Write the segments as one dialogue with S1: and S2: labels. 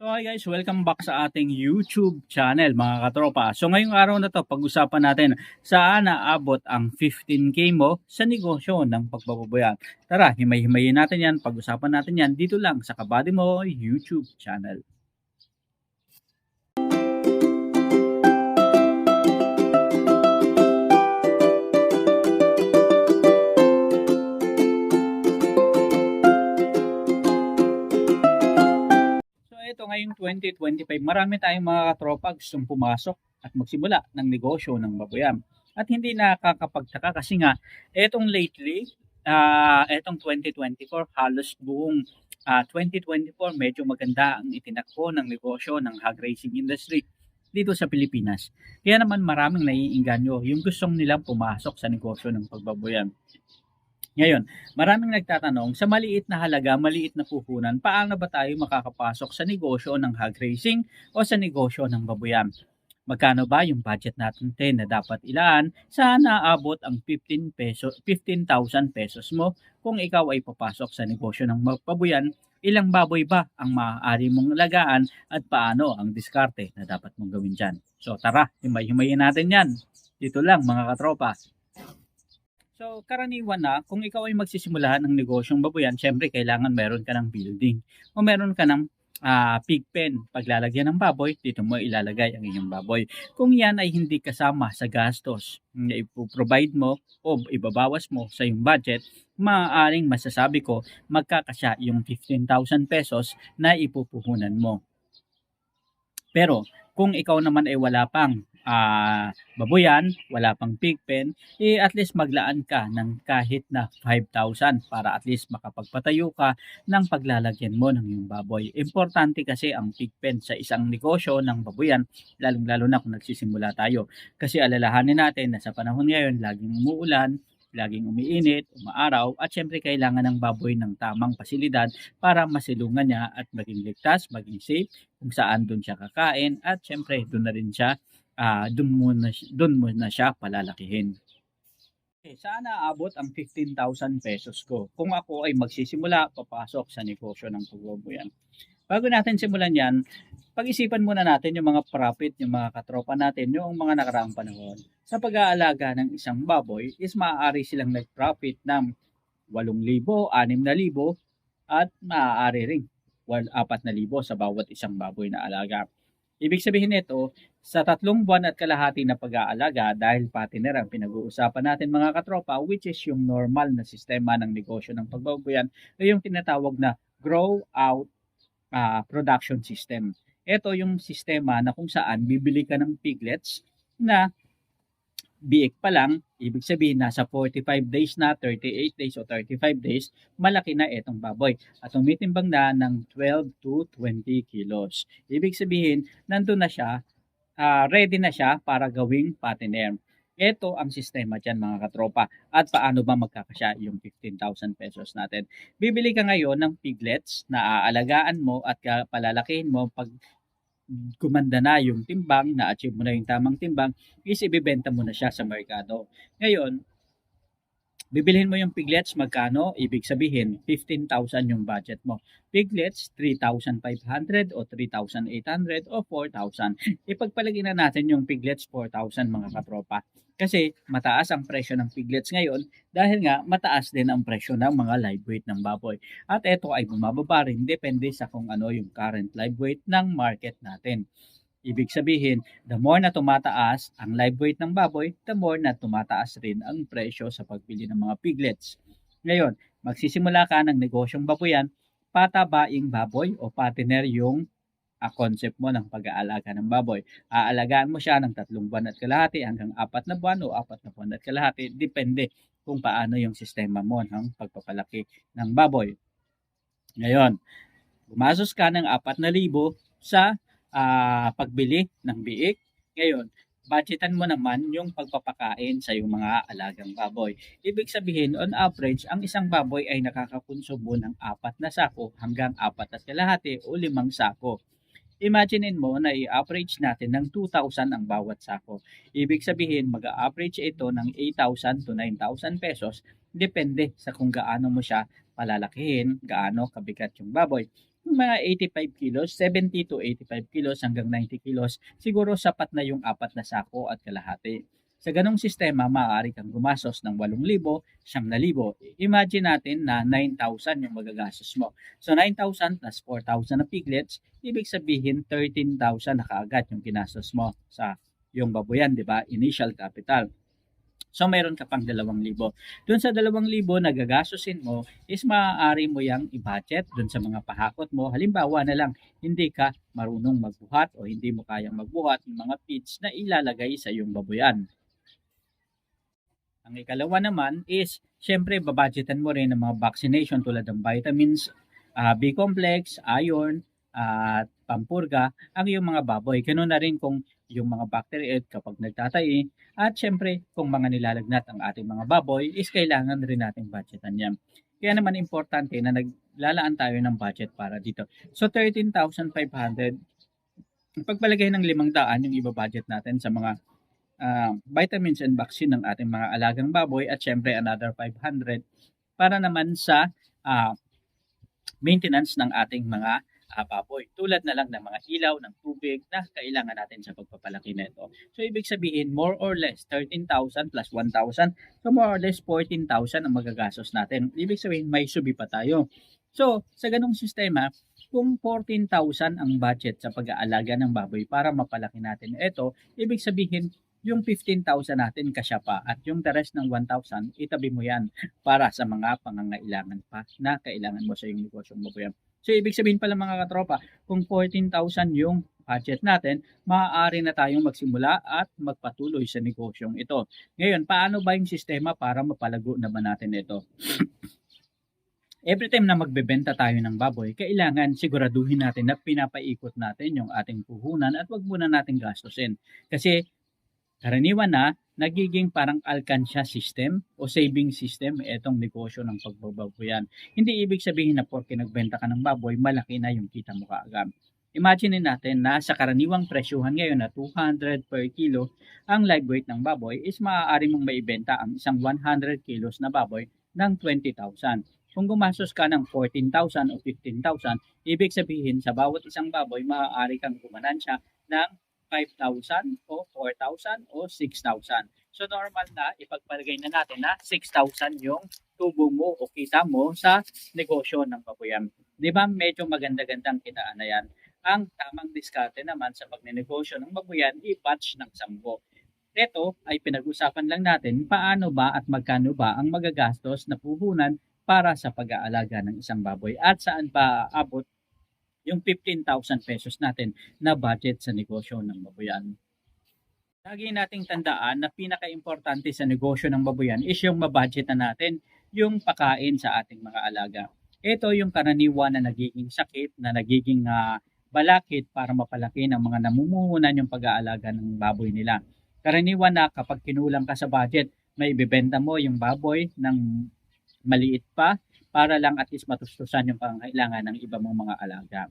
S1: So hi guys, welcome back sa ating YouTube channel mga katropa. So ngayong araw na to, pag-usapan natin saan naabot ang 15K mo sa negosyo ng pagbababoyan. Tara, himay-himayin natin yan, pag-usapan natin yan dito lang sa Kabady Mo YouTube channel. Ito ngayong 2025, marami tayong mga katropa gustong pumasok at magsimula ng negosyo ng baboyan. At hindi nakakapagtaka kasi nga, etong lately, etong 2024, halos buong 2024, medyo maganda ang itinakbo ng negosyo ng hog racing industry dito sa Pilipinas. Kaya naman maraming naiinganyo yung gustong nilang pumasok sa negosyo ng pagbaboyan. Ngayon, maraming nagtatanong, sa maliit na halaga, maliit na puhunan, paano ba tayo makakapasok sa negosyo ng hog racing o sa negosyo ng babuyan? Magkano ba yung budget natin na dapat ilaan sa naabot ang 15,000 pesos mo kung ikaw ay papasok sa negosyo ng babuyan? Ilang baboy ba ang maaari mong alagaan at paano ang diskarte na dapat mong gawin dyan? So tara, himay-himayin natin yan. Dito lang mga katropa. So, karaniwan na, kung ikaw ay magsisimula ng negosyong baboyan, syempre kailangan meron ka ng building o meron ka ng pig pen. Paglalagyan ng baboy, dito mo ilalagay ang inyong baboy. Kung yan ay hindi kasama sa gastos na ipoprovide mo o ibabawas mo sa iyong budget, maaaring masasabi ko magkakasya yung 15,000 pesos na ipupuhunan mo. Pero kung ikaw naman ay wala pang baboyan, wala pang pig pen, at least maglaan ka ng kahit na 5,000 para at least makapagpatayo ka ng paglalagyan mo ng iyong baboy. Importante kasi ang pig pen sa isang negosyo ng baboyan, lalong-lalo na kung nagsisimula tayo. Kasi alalahanin natin na sa panahon ngayon, laging umuulan, laging umiinit, umaaraw, at syempre kailangan ng baboy ng tamang pasilidad para masilungan niya at maging ligtas, maging safe, kung saan doon siya kakain, at syempre doon na rin siya doon mo na siya palalakihin. Okay, saan aabot ang 15,000 pesos ko kung ako ay magsisimula papasok sa negosyo ng pagbaboyan? Bago natin simulan yan, pag-isipan muna natin yung mga profit, yung mga katropa natin, yung mga nakaraang panahon. Sa pag-aalaga ng isang baboy is maaari silang nag-profit ng 8,000, 6,000 at maaari ring 4,000 sa bawat isang baboy na alaga. Ibig sabihin nito, sa 3 buwan at kalahati na pag-aalaga, dahil partner ang pinag-uusapan natin mga katropa, which is yung normal na sistema ng negosyo ng pagbaboyan, ay yung tinatawag na grow out production system. Ito yung sistema na kung saan bibili ka ng piglets na biik pa lang, ibig sabihin nasa 45 days na, 38 days o 35 days, malaki na itong baboy. At tumitimbang na ng 12 to 20 kilos. Ibig sabihin, nandun na siya, ready na siya para gawing patiner. Ito ang sistema dyan mga katropa. At paano ba magkakasya yung 15,000 pesos natin? Bibili ka ngayon ng piglets na aalagaan mo at palalakihin mo pag gumanda na yung timbang, na-achieve mo na yung tamang timbang, is ibibenta mo na siya sa merkado. Ngayon, bibilhin mo yung piglets, magkano? Ibig sabihin, 15,000 yung budget mo. Piglets, 3,500 o 3,800 o 4,000. Ipagpalagay na natin yung piglets, 4,000 mga katropa. Kasi mataas ang presyo ng piglets ngayon dahil nga mataas din ang presyo ng mga live weight ng baboy. At ito ay bumababa rin depende sa kung ano yung current live weight ng market natin. Ibig sabihin, the more na tumataas ang live weight ng baboy, the more na tumataas rin ang presyo sa pagbili ng mga piglets. Ngayon, magsisimula ka ng negosyong baboyan, patabaing baboy o patiner yung concept mo ng pag-aalaga ng baboy. Aalagaan mo siya ng 3 buwan at kalahati hanggang 4 na buwan o 4 na buwan at kalahati. Depende kung paano yung sistema mo ng pagpapalaki ng baboy. Ngayon, gumastos ka ng 4,000 sa pagbili ng biik. Ngayon, budgetan mo naman yung pagpapakain sa iyong mga alagang baboy. Ibig sabihin, on average, ang isang baboy ay nakakakonsumo ng 4 na sako hanggang 4 at kalahati o 5 sako. Imaginein mo na i-average natin ng 2,000 ang bawat sako. Ibig sabihin, mag-a-average ito ng 8,000 to 9,000 pesos. Depende sa kung gaano mo siya palalakihin, gaano kabigat yung baboy. Yung mga 85 kilos, 70 to 85 kilos hanggang 90 kilos, siguro sapat na yung 4 na sako at kalahati. Sa ganong sistema, maaari kang gumastos ng 8,000, 9,000. Imagine natin na 9,000 yung magagastos mo. So 9,000 plus 4,000 na piglets, ibig sabihin 13,000 na kaagad yung ginastos mo sa yung baboyan, di ba? Initial capital. So, meron ka pang 2,000. Doon sa 2,000 na gagastusin mo is maaari mo yang i-budget doon sa mga pahakot mo. Halimbawa na lang, hindi ka marunong magbuhat o hindi mo kayang magbuhat ng mga feeds na ilalagay sa iyong baboyan. Ang ikalawa naman is, syempre, babudgetan mo rin ng mga vaccination tulad ng vitamins, B-complex, iron, at pampurga, ang iyong mga baboy. Ganun na rin kung yung mga bacteria egg kapag nagtatae. At syempre, kung mga nilalagnat ang ating mga baboy, is kailangan rin natin budgetan yan. Kaya naman importante na naglalaan tayo ng budget para dito. So, 13,500, pagpalagay ng 500 yung iba-budget natin sa mga vitamins and vaccine ng ating mga alagang baboy at syempre another 500 para naman sa maintenance ng ating mga baboy. Tulad na lang ng mga ilaw, ng tubig na kailangan natin sa pagpapalaki nito. So ibig sabihin more or less 13,000 plus 1,000. So more or less 14,000 ang magagastos natin. Ibig sabihin may subi pa tayo. So sa ganung sistema, kung 14,000 ang budget sa pag-aalaga ng baboy para mapalaki natin ito, ibig sabihin yung 15,000 natin kasya pa at yung the rest ng 1,000 itabi mo yan para sa mga pangangailangan pa na kailangan mo sa iyong negosyong baboyan. So ibig sabihin pala mga katropa, kung 14,000 yung budget natin, maaari na tayong magsimula at magpatuloy sa negosyong ito. Ngayon, paano ba yung sistema para mapalago naman natin ito? Every time na magbebenta tayo ng baboy, kailangan siguraduhin natin na pinapaikot natin yung ating puhunan at wag muna natin gastusin. Kasi karaniwan na nagiging parang alkansya system o saving system itong negosyo ng pagbababoyan. Hindi ibig sabihin na porke nagbenta ka ng baboy, malaki na yung kita mo kaagad. Imagine natin na sa karaniwang presyuhan ngayon na 200 per kilo, ang live weight ng baboy is maaari mong maibenta ang isang 100 kilos na baboy ng 20,000. Kung gumastos ka ng 14,000 o 15,000, ibig sabihin sa bawat isang baboy, maaari kang gumanansya ng 5,000 o 4,000 o 6,000. So normal na ipagpalagay na natin na 6,000 yung tubo mo o kita mo sa negosyo ng baboyan. Di ba medyo maganda-gandang kitaan na yan? Ang tamang diskarte naman sa pagnenegosyo ng baboyan, i-batch ng 10. Ito ay pinag-usapan lang natin paano ba at magkano ba ang magagastos na puhunan para sa pag-aalaga ng isang baboy at saan pa abot yung 15,000 pesos natin na budget sa negosyo ng baboyan. Lagi nating tandaan na pinaka-importante sa negosyo ng baboyan is yung mabudget na natin yung pakain sa ating mga alaga. Ito yung karaniwan na nagiging sakit, na nagiging balakid para mapalaki ng mga namumuhunan yung pag-aalaga ng baboy nila. Karaniwan na kapag kinulang ka sa budget, may ibebenta mo yung baboy ng maliit pa para lang at least matustusan yung pangangailangan ng iba mong mga alaga.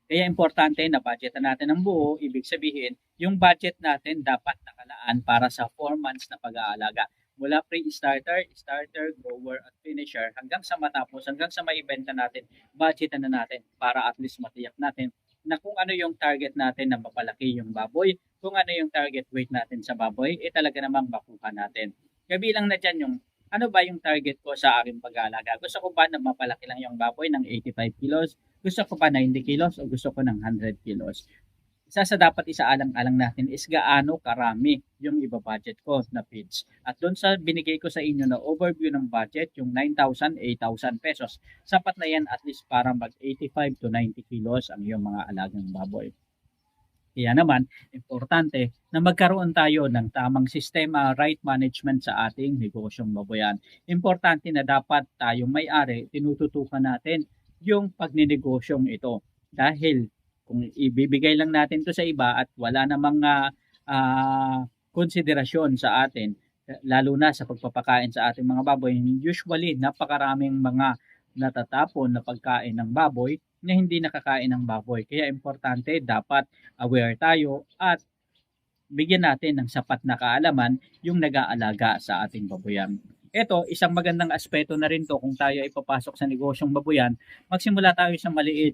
S1: Kaya importante na budgetan natin ang buo, ibig sabihin, yung budget natin dapat nakalaan para sa 4 months na pag-aalaga. Mula pre-starter, starter, grower, at finisher, hanggang sa matapos, hanggang sa maibenta natin, budgetan na natin para at least matiyak natin na kung ano yung target natin na mapalaki yung baboy, kung ano yung target weight natin sa baboy, talaga namang makuha natin. Kabilang na dyan yung ano ba yung target ko sa aking pag-aalaga? Gusto ko ba na mapalaki lang yung baboy ng 85 kilos? Gusto ko ba 90 kilos o gusto ko ng 100 kilos? Isa sa dapat isaalang-alang natin is gaano karami yung iba-budget ko na feeds. At doon sa binigay ko sa inyo na overview ng budget, yung 9,000, 8,000 pesos, sapat na yan at least para mag 85 to 90 kilos ang iyong mga alagang baboy. Kaya naman, importante na magkaroon tayo ng tamang sistema, right management sa ating negosyong baboyan. Importante na dapat tayong may-ari, tinututukan natin yung pagninegosyong ito. Dahil kung ibibigay lang natin to sa iba at wala namang konsiderasyon sa atin, lalo na sa pagpapakain sa ating mga baboy, usually napakaraming mga natatapon na pagkain ng baboy na hindi nakakain ng baboy. Kaya importante, dapat aware tayo at bigyan natin ng sapat na kaalaman yung nag-aalaga sa ating baboyan. Ito, isang magandang aspeto na rin 'to kung tayo ay papasok sa negosyong baboyan, magsimula tayo sa maliit.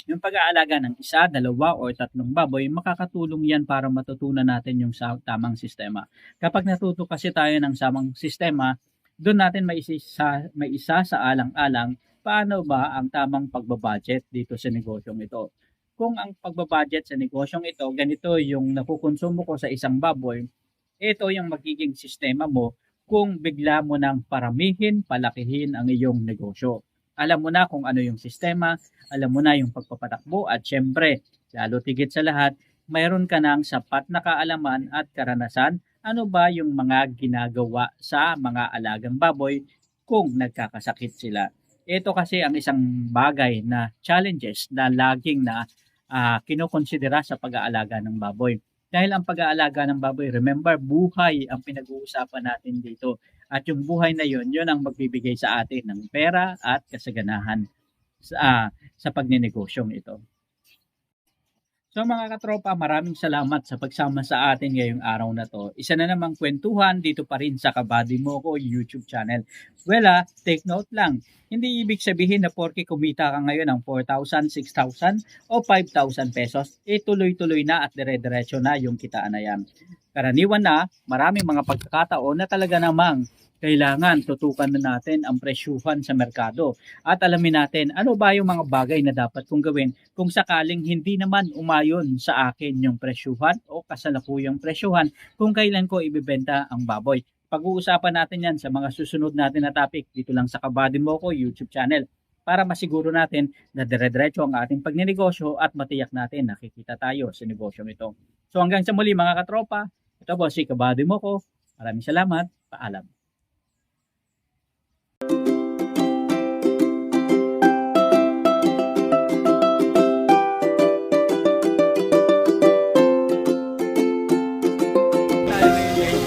S1: Yung pag-aalaga ng isa, dalawa or tatlong baboy, makakatulong yan para matutunan natin yung tamang sistema. Kapag natuto kasi tayo ng samang sistema, doon natin may isa sa alang-alang paano ba ang tamang pagbabudget dito sa negosyong ito. Kung ang pagbabudget sa negosyong ito, ganito yung nakukonsumo ko sa isang baboy, ito yung magiging sistema mo kung bigla mo nang paramihin, palakihin ang iyong negosyo. Alam mo na kung ano yung sistema, alam mo na yung pagpapatakbo at syempre, lalo tigit sa lahat, mayroon ka ng sapat na kaalaman at karanasan ano ba yung mga ginagawa sa mga alagang baboy kung nagkakasakit sila. Ito kasi ang isang bagay na challenges na laging na kinokonsidera sa pag-aalaga ng baboy. Dahil ang pag-aalaga ng baboy, remember, buhay ang pinag-uusapan natin dito. At yung buhay na yun ang magbibigay sa atin ng pera at kasaganahan sa pagnenegosyo ito. So mga katropa, maraming salamat sa pagsama sa atin ngayong araw na to. Isa na namang kwentuhan dito pa rin sa Kabady Mo Ko YouTube channel. Well, take note lang, hindi ibig sabihin na porke kumita ka ngayon ng 4,000, 6,000 o 5,000 pesos, tuloy-tuloy na at dire-diretso na yung kitaan na yan. Karaniwan na, maraming mga pagkakataon na talaga namang kailangan tutukan na natin ang presyuhan sa merkado at alamin natin ano ba yung mga bagay na dapat kong gawin kung sakaling hindi naman umayon sa akin yung presyuhan o kasalukuyang presyuhan kung kailan ko ibebenta ang baboy. Pag-uusapan natin yan sa mga susunod natin na topic dito lang sa Kabady Mo Ko YouTube channel para masiguro natin na dire-diretso ang ating pagnenegosyo at matiyak natin nakikita tayo sa negosyong ito. So hanggang sa muli mga katropa, ito po si Kabady Mo Ko. Maraming salamat. Paalam. Tayo ngayon